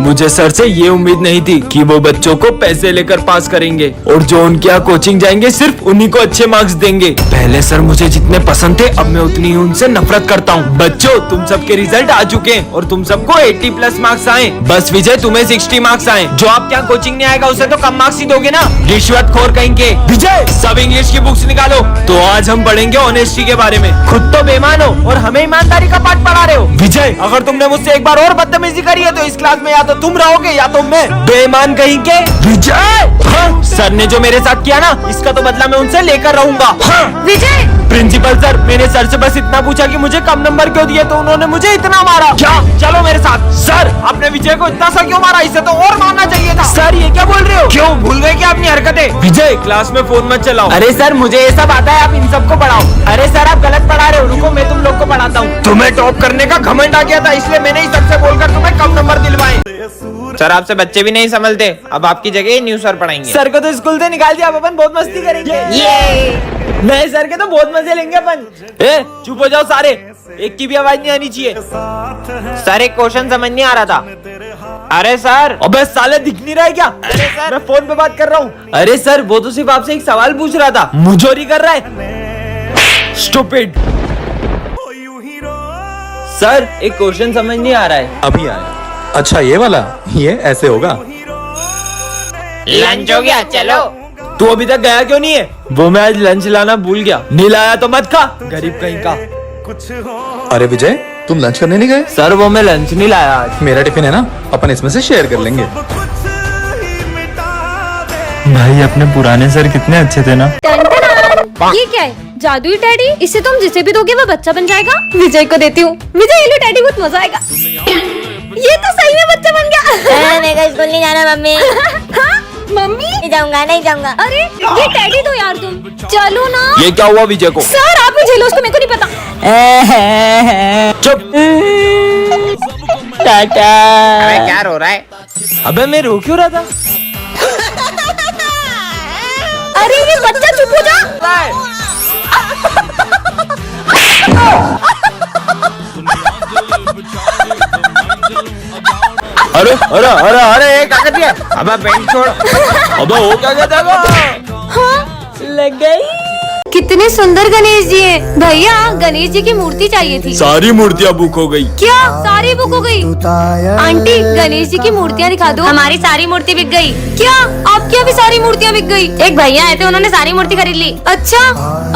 मुझे सर से ये उम्मीद नहीं थी कि वो बच्चों को पैसे लेकर पास करेंगे और जो उनके यहाँ कोचिंग जाएंगे सिर्फ उन्हीं को अच्छे मार्क्स देंगे। पहले सर मुझे जितने पसंद थे अब मैं उतनी ही उनसे नफरत करता हूँ। बच्चों तुम सबके रिजल्ट आ चुके हैं और तुम सबको 80+ मार्क्स आए। बस विजय तुम्हें 60 मार्क्स आए। जो आपके यहाँ कोचिंग नहीं आएगा उसे तो कम मार्क्स ही दोगे ना, रिश्वतखोर कहेंगे। विजय सब इंग्लिश की बुक्स निकालो। तो आज हम पढ़ेंगे ऑनेस्टी के बारे में। खुद तो बेईमान हो और हमें ईमानदारी का पाठ पढ़ा रहे हो। विजय अगर तुमने मुझसे एक बार और बदतमीजी करी है तो इस क्लास में या तो तुम रहोगे या तो मैं। बेईमान कहेंगे। विजय हाँ, सर ने जो मेरे साथ किया ना इसका तो बदला मैं उनसे लेकर रहूंगा। हाँ। विजय प्रिंसिपल सर मैंने सर से बस इतना पूछा कि मुझे कम नंबर क्यों दिए तो उन्होंने मुझे इतना मारा। क्या चलो मेरे साथ। सर आपने विजय को इतना सा क्यों मारा, इसे तो और मारना चाहिए था। सर ये क्या बोल रहे हो, क्यों भूल गए क्या अपनी हरकतें। विजय क्लास में फोन मत चलाओ। अरे सर मुझे ये सब आता है, आप इन सबको पढ़ाओ। अरे सर आप गलत पढ़ा रहे हो, रुको मैं तुम लोग को पढ़ाता हूँ। तुम्हें टॉप करने का घमंड आ गया था इसलिए मैंने ही सबसे बोलकर तुम्हें कम नंबर दिलवाए। सर आपसे बच्चे भी नहीं संभलते, अब आपकी जगह न्यू सर पढ़ाएंगे। सर को तो स्कूल से निकाल दिया, अब अपन बहुत मस्ती करेंगे। ये नए सर के तो बहुत मजे लेंगे अपन। ए चुप हो जाओ सारे, एक की भी आवाज नहीं आनी चाहिए। सर एक क्वेश्चन समझ नहीं आ रहा था। अरे सर। अबे साले दिख नहीं रहा है क्या। अरे सर मैं फोन पे बात कर रहा हूँ। अरे सर वो तो सिर्फ आपसे एक सवाल पूछ रहा था, मुझोरी कर रहा है। स्टूपिड। सर एक क्वेश्चन समझ नहीं आ रहा है। अभी आया। अच्छा ये वाला, ये ऐसे होगा। लंच हो गया चलो। तू अभी तक गया क्यों नहीं है। वो मैं आज लंच लाना भूल गया। नहीं लाया तो मत खा, गरीब कहीं का। अरे विजय तुम लंच करने नहीं गए। सर वो मैं लंच नहीं लाया आज। मेरा टिफिन है ना, अपन इसमें से शेयर कर लेंगे। भाई अपने पुराने सर कितने अच्छे थे ना। ये क्या है, जादुई टेडी। इसे तुम जिसे भी दोगे वो बच्चा बन जाएगा। विजय को देती हूँ। विजय ये लो टेडी, बहुत मजा आएगा। ये तो सही में बच्चा बन गया। मेरे को स्कूल नहीं जाना मम्मी। हाँ? मम्मी नहीं जाऊंगा नहीं जाऊंगा। अरे ये टेडी दो यार तुम। चलो ना। ये क्या हुआ विजय को। सर आप ही झेलो उसको, मेरे को नहीं पता। चुप। टाटा। अरे क्या रो रहा है। अबे मैं रो क्यों रहा था। अरे ये बच्चा चुप हो जा। अरे अरे अरे अरे क्या कर दिया। अब पेंट छोड़। अबे वो क्या कहता है। हाँ लग गई। कितने सुंदर गणेश जी हैं। भैया गणेश जी की मूर्ति चाहिए थी। सारी मूर्तियाँ बुक हो गई। क्या सारी बुक हो गई। आंटी गणेश जी की मूर्तियाँ दिखा दो। हमारी सारी मूर्ति बिक गई। क्या आपकी अभी सारी मूर्तियाँ बिक गई। एक भैया आए थे, उन्होंने सारी मूर्ति खरीद ली। अच्छा।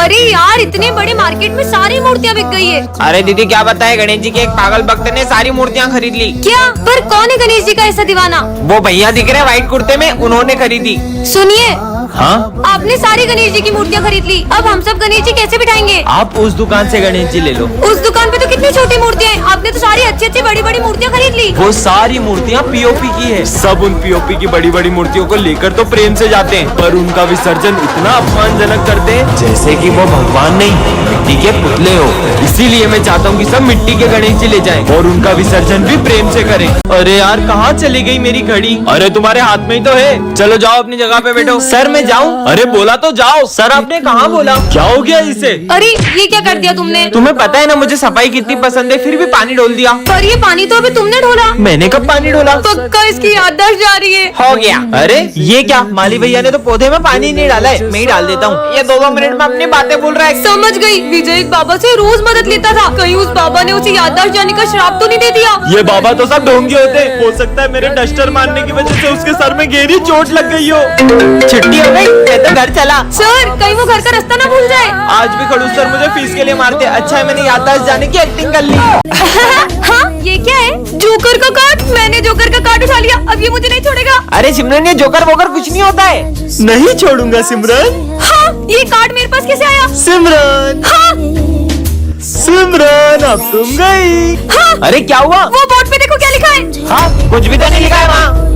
अरे यार इतने बड़े मार्केट में सारी मूर्तियाँ बिक गई है। अरे दीदी क्या बताए, गणेश जी के एक पागल भक्त ने सारी मूर्तियाँ खरीद ली। क्या पर कौन है गणेश जी का ऐसा दीवाना। वो भैया दिख रहे व्हाइट कुर्ते में, उन्होंने खरीदी। सुनिए हाँ आपने सारी गणेश जी की मूर्तियाँ खरीद ली, अब हम सब गणेश जी कैसे बिठाएंगे। आप उस दुकान से गणेश जी ले लो। उस दुकान पे तो कितनी छोटी मूर्तियाँ हैं, आपने तो सारी अच्छी अच्छी बड़ी बड़ी मूर्तियाँ खरीद ली। वो सारी मूर्तियाँ पीओपी की है। सब उन पीओपी की बड़ी बड़ी मूर्तियों को लेकर तो प्रेम से जाते हैं, पर उनका विसर्जन इतना अपमानजनक करते हैं जैसे कि वो भगवान नहीं मिट्टी के पुतले हो। इसीलिए मैं चाहता हूँ कि सब मिट्टी के गणेश जी ले जाएं और उनका विसर्जन भी प्रेम से करें। अरे यार कहाँ चली गई मेरी घड़ी। अरे तुम्हारे हाथ में ही तो है, चलो जाओ अपनी जगह पे बैठो। सर मैं जाऊँ। अरे बोला तो जाओ। सर आपने कहाँ बोला। क्या हो गया इसे। अरे ये क्या कर दिया तुमने। तुम्हें पता है ना मुझे सफाई कितनी पसंद है, फिर भी पानी डोल दिया। पर ये पानी तो अभी तुमने ढोला। मैंने कब पानी डोला। पक्का इसकी याददाश्त जा रही है। हो गया। अरे ये क्या, माली भैया ने तो पौधे में पानी नहीं डाला है, मैं ही डाल देता हूँ। ये 2-2 मिनट में अपनी बातें बोल रहा है। समझ गई। विजय एक बाबा से रोज मदद लेता था, कहीं उस बाबा ने उसे याददाश्त जाने का श्राप तो नहीं दे दिया। ये बाबा तो सब ढोंगी होते। हो सकता है मेरे डस्टर मारने की वजह से उसके सर में गहरी चोट लग गई हो। छुट्टी हो गई, मैं तो घर चला। सर कहीं वो घर का रास्ता ना भूल जाए। आज भी खड़ूस सर मुझे फीस के लिए मारते। अच्छा है मैंने याददाश्त जाने की एक्टिंग कर ली। हाँ ये क्या है, जोकर का कार्ड। मैंने जोकर का कार्ड उठा लिया, अब ये मुझे नहीं छोड़ेगा। अरे सिमरन ये जोकर वोकर कुछ नहीं होता है। नहीं छोड़ूंगा सिमरन। हाँ ये कार्ड मेरे पास कैसे आया। सिमरन हाँ सिमरन अब तुम गई। हाँ अरे क्या हुआ। वो बोर्ड पे देखो क्या लिखा है। हाँ कुछ भी तो नहीं लिखा है वहाँ।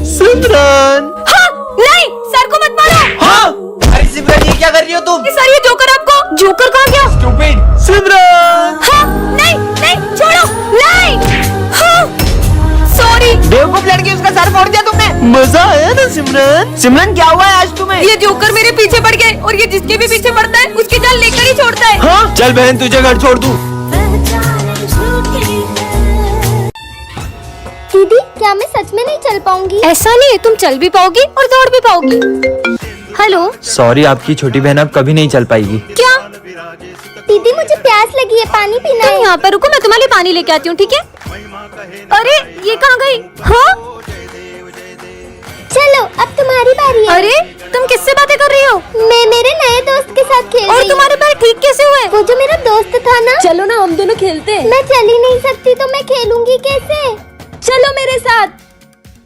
सिमरन। हाँ नहीं सर को मत मारो। हाँ अरे सिमरन ये क्या कर रही हो तुम। सर ये जोकर आपको। जोकर कहाँ गया। स्टूपिड। सिमरन। हाँ नहीं नहीं छोड़ो नहीं। हाँ सॉरी। बेवकूफ लड़की, उसका सर फोड़ दिया तुमने। मजा आया ना सिमरन। सिमरन क्या हुआ है आज तुम्हें। ये जोकर मेरे पीछे पड़ गए और ये जिसके भी पीछे पड़ता है उसकी जान लेकर ही छोड़ता है। हाँ चल बहन तुझे घर छोड़ दूं। दीदी क्या मैं सच में नहीं चल पाऊंगी? ऐसा नहीं, तुम चल भी पाओगी और दौड़ भी पाओगी। हेलो। सॉरी, आपकी छोटी बहन अब कभी नहीं चल पाएगी। क्या? दीदी मुझे प्यास लगी है, पानी पीना तुम है। यहाँ पर रुको, मैं तुम्हारे लिए पानी लेके आती हूँ, ठीक है? अरे ये कहाँ गई? हाँ? चलो अब तुम्हारी बारी है। अरे तुम किससे बातें कर रही हो? मैं मेरे नए दोस्त के साथ खेल और रही तुम्हारे पैर ठीक कैसे हुए? हूँ। वो जो मेरा दोस्त था ना। चलो ना, हम दोनों खेलते हैं। मैं चल ही नहीं सकती तो मैं खेलूंगी कैसे? चलो मेरे साथ,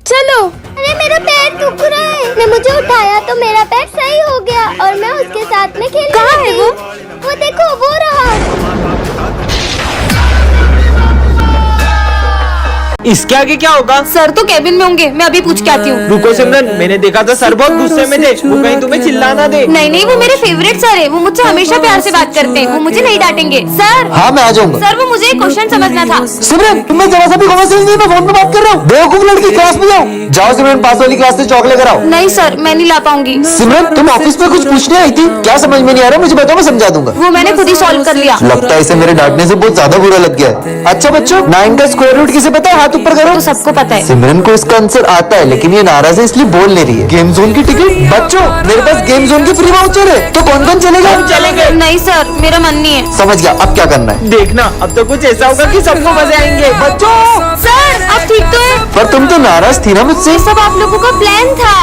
चलो। अरे मेरा पैर दुख रहा है। ने मुझे उठाया तो मेरा पैर सही हो गया और मैं उसके साथ में खेल। कहाँ है वो? वो देखो वो रहा। इसके आगे क्या होगा? सर तो कैबिन में होंगे, मैं अभी पूछ के आती हूँ। रुको सिमरन, मैंने देखा था सर बहुत गुस्से में थे, वो कहीं तुम्हें चिल्लाना दे। नहीं नहीं, वो मेरे फेवरेट सर है, वो मुझसे हमेशा प्यार से बात करते हैं, वो मुझे नहीं डांटेंगे। सर। हाँ मैं आ जाऊंगा। सर वो मुझे एक क्वेश्चन समझना था। सिमरन तुम्हें जरा सा भी कॉमन सेंस नहीं, मैं फोन पे बात कर रहा हूँ। बेवकूफ लड़की, क्लास में जाओ। जाओ सिमरन, पास वाली क्लास से चौक लेकर आओ। नहीं सर, मैं नहीं ला पाऊंगी। सिमरन तुम ऑफिस में कुछ पूछने आई थी, क्या समझ में नहीं आ रहा? मुझे बताओ, मैं समझा दूंगा। वो मैंने खुद ही सॉल्व कर लिया। लगता है इसे मेरे डांटने से बहुत ज्यादा बुरा लग गया है। अच्छा बच्चों, 9 का स्क्वायर रूट किसे पता है? हाथ ऊपर करो। तो सबको पता है। सिमरन को इसका आंसर आता है, लेकिन ये नाराज है इसलिए बोल नहीं रही है। गेम जोन की टिकट? बच्चों मेरे पास गेम जोन की फ्री वाउचर है, तो कौन कौन चलेगा? चलेंगे। नहीं सर, मेरा मन नहीं है। समझ गया, अब क्या करना है? देखना, अब तो कुछ ऐसा होगा कि सबको मजे आएंगे। बच्चों सर आप ठीक तो है? पर तुम तो नाराज थी ना मुझसे। ये सब आप लोगों का प्लान था।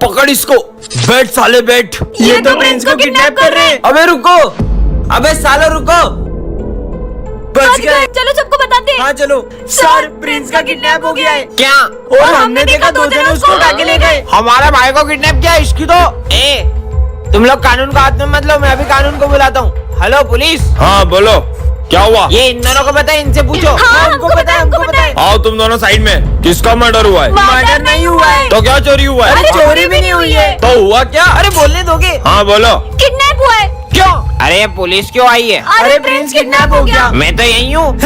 पकड़ इसको, बैठ साले बैठ। ये तो प्रिंस को किडनैप कर रहे हैं। अबे रुको, अबे साला रुको। बच गए। चलो सबको बताते हैं। हाँ चलो। सर, प्रिंस का किडनैप हो गया है। क्या? और हमने देखा 2 जने उसको उठा के ले गए। हमारे भाई को किडनैप किया, इसकी तो। तुम लोग कानून का हाथ में मत लो, मैं अभी कानून को बुलाता हूँ। Hello police. हाँ बोलो, क्या हुआ? ये इन दोनों को पता है, इनसे पूछो। हमको पता है, हमको पता है। आओ तुम दोनों साइड में। किसका मर्डर हुआ है? मर्डर नहीं हुआ है। तो क्या चोरी हुआ है? अरे चोरी भी नहीं हुई है। तो हुआ क्या? अरे बोलने दोगे? हाँ बोलो। किडनैप हुआ है। क्यों? अरे पुलिस क्यों आई है? अरे प्रिंस किडनैप हो गया। मैं तो यही हूँ।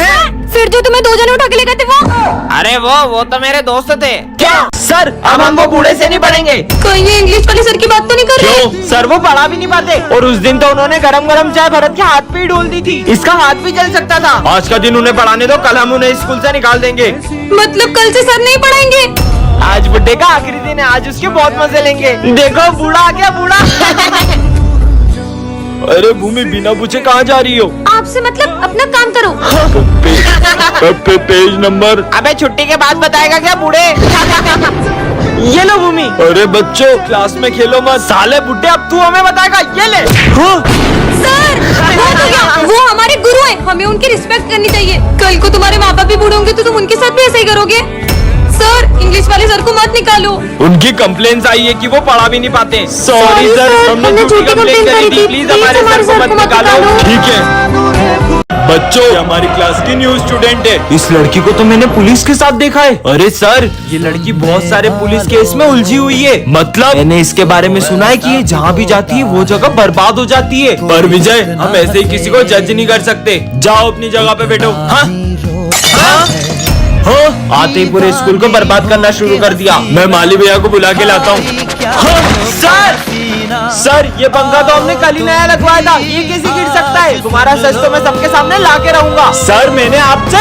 फिर जो तुम्हें 2 जने उठा के ले गए थे वो? अरे वो तो मेरे दोस्त थे। क्या? सर अब हम वो बूढ़े से नहीं पढ़ेंगे। कहीं ये इंग्लिश वाले सर की बात तो नहीं कर रहे? क्यों? सर वो पढ़ा भी नहीं पाते, और उस दिन तो उन्होंने गरम गरम चाय भरत के हाथ पे ही डोल दी थी, इसका हाथ भी जल सकता था। आज का दिन उन्हें पढ़ाने दो, कल हम उन्हें स्कूल से निकाल देंगे। मतलब कल से सर नहीं पढ़ाएंगे? आज बुड्ढे का आखिरी दिन है, आज उसके बहुत मजे लेंगे। देखो बूढ़ा आ गया, बूढ़ा। अरे भूमि, बिना पूछे कहाँ जा रही हो? आपसे मतलब अपना काम करो। Page number. अबे छुट्टी के बाद बताएगा क्या बूढ़े? ये लो भूमि। अरे बच्चों, क्लास में खेलो मत। साले बुड्ढे, अब तू हमें बताएगा। ये ले। सर बहुत हो गया, वो हमारे गुरु हैं, हमें उनकी रिस्पेक्ट करनी चाहिए। कल को तुम्हारे माँ बाप भी बूढ़े होंगे तो तुम उनके साथ भी ऐसा ही करोगे। सर इंग्लिश वाले सर को मत निकालो। उनकी कंप्लेंट्स आई है कि वो पढ़ा भी नहीं पाते। सॉरी सर, सर, हमने हमने झूठी झूठी कंप्लेन complaint करी करी थी। थी। प्लीज प्लीज हमारे हमारे सर को मत निकालो। ठीक है बच्चों, ये हमारी क्लास की न्यू स्टूडेंट है। इस लड़की को तो मैंने पुलिस के साथ देखा है। अरे सर, ये लड़की बहुत सारे पुलिस केस में उलझी हुई है। मतलब मैंने इसके बारे में सुना है कि ये जहाँ भी जाती है वो जगह बर्बाद हो जाती है। पर विजय, हम ऐसे ही किसी को जज नहीं कर सकते। जाओ अपनी जगह पे बैठो। हाँ हाँ, आते ही पूरे स्कूल को बर्बाद करना शुरू कर दिया। मैं माली भैया को बुला के लाता हूँ। सर ये पंखा तो हमने कल ही नया लगवाया था, ये कैसे गिर सकता है? तुम्हारा सच तो मैं सबके सामने ला के रहूंगा। सर मैंने आपसे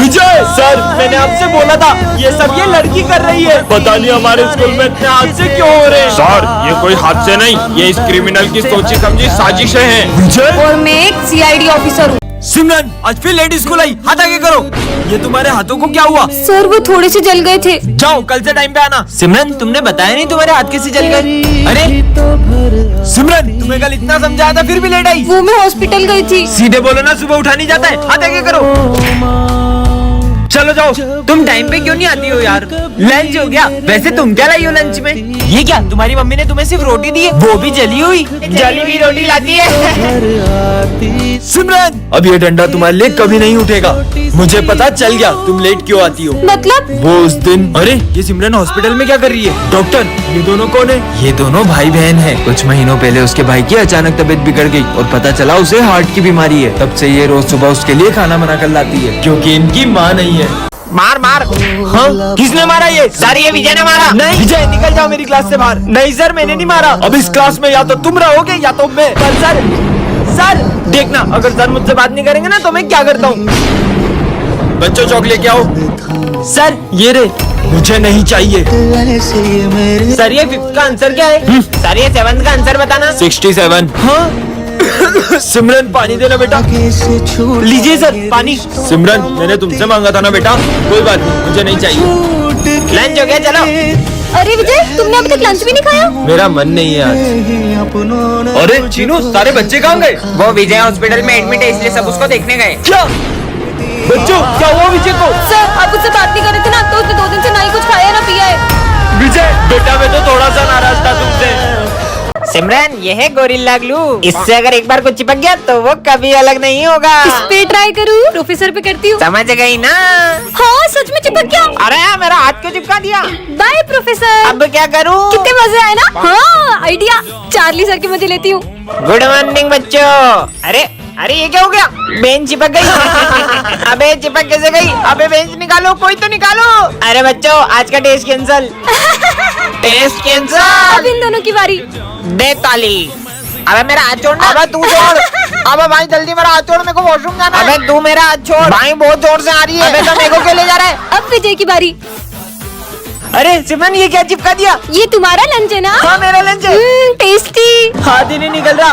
विजय सर, मैंने आपसे बोला था ये सब ये लड़की कर रही है। पता नहीं हमारे स्कूल में इतने हादसे क्यों हो रहे हैं। सर ये कोई हादसे नहीं, ये इस क्रिमिनल की सोची समझी साजिशें हैं। विजय, और मैं एक CID ऑफिसर हूँ। सिमरन, आज फिर लेडीज स्कूल आई। हाथ आगे करो। ये तुम्हारे हाथों को क्या हुआ? सर वो थोड़े से जल गए थे। जाओ कल से टाइम पे आना। सिमरन तुमने बताया नहीं तुम्हारे हाथ कैसे जल गए? अरे सिमरन, तुम्हें कल इतना समझाया था फिर भी लेट आई। वो मैं हॉस्पिटल गई थी। सीधे बोलो ना, सुबह उठा नहीं जाता है। हाथ आगे करो। चलो जाओ। तुम टाइम पे क्यों नहीं आती हो यार? लंच हो गया। वैसे तुम क्या लाई हो लंच में? ये क्या, तुम्हारी मम्मी ने तुम्हें सिर्फ रोटी दी है, वो भी जली हुई? जली हुई रोटी लाती है। सिमरन, अब ये डंडा तुम्हारे लिए कभी नहीं उठेगा। मुझे पता चल गया तुम लेट क्यों आती हो। मतलब? वो उस दिन। अरे ये सिमरन हॉस्पिटल में क्या कर रही है? डॉक्टर, ये दोनों कौन है? ये दोनों भाई बहन हैं। कुछ महीनों पहले उसके भाई की अचानक तबीयत बिगड़ गई और पता चला उसे हार्ट की बीमारी है। तब से ये रोज सुबह उसके लिए खाना बना कर लाती है, क्योंकि इनकी माँ नहीं है। मार मार। हाँ, किसने मारा ये? सर ये विजय ने मारा। नहीं विजय, निकल जाओ मेरी क्लास से बाहर। नहीं सर मैंने नहीं मारा। अब इस क्लास में या तो तुम रहोगे या तो मैं। पर सर देखना, अगर सर मुझसे बात नहीं करेंगे ना तो मैं क्या करता हूँ। बच्चों चौक लेके आओ। सर ये रे, मुझे नहीं चाहिए। सर ये 5th का आंसर क्या है? सर ये 7th का आंसर बताना। 67। हाँ सिमरन पानी देना बेटा। लीजिए सर पानी। सिमरन मैंने तुमसे मांगा था ना बेटा, कोई बात नहीं, मुझे नहीं चाहिए। लंच हो गया चलो। अरे विजय, तुमने अभी तक लंच भी नहीं खाया? मेरा मन नहीं है आज। अरे चीनू, सारे बच्चे कहाँ गए? वो विजय हॉस्पिटल में एडमिट है इसलिए सब उसको देखने गए। क्या बच्चों, क्या हुआ विजय को? सर आप उससे बात नहीं कर रहे थे ना, तो उसने 2 दिन से ना ही कुछ खाया ना पिया है। विजय बेटा, मैं तो थोड़ा सा नाराज था तुमसे। सिमरन ये है गोरिल्ला ग्लू, इससे अगर एक बार कुछ चिपक गया तो वो कभी अलग नहीं होगा। इस पे ट्राई करूँ? प्रोफेसर पे करती हूँ। समझ गई ना? हाँ सच में चिपक गया। अरे मेरा हाथ क्यों चिपका दिया? By professor. अब क्या करूँ? कितने मजे आए ना। हाँ आइडिया, चार्ली सर की मजे लेती हूँ। गुड मॉर्निंग बच्चों। अरे अरे ये क्या हो गया? बेंच चिपक गई। अबे चिपक कैसे गई? अबे बेंच निकालो, कोई तो निकालो। अरे बच्चों आज का टेस्ट कैंसल। Test cancel. अब इन दोनों की बारी। दे ताली। अबे मेरा हाथ छोड़। अबे तू छोड़। अबे भाई जल्दी मेरा हाथ छोड़, मेरे को वॉशरूम जाना है। अबे तू मेरा हाथ छोड़ भाई, बहुत जोर से आ रही है। अबे तो मेरे को क्यों ले जा रहा है? अब विजय की बारी। अरे सिमरन ये क्या चिपका दिया? ये तुम्हारा लंच है ना? हाँ मेरा लंच है। टेस्टी। हाथ ही नहीं निकल रहा।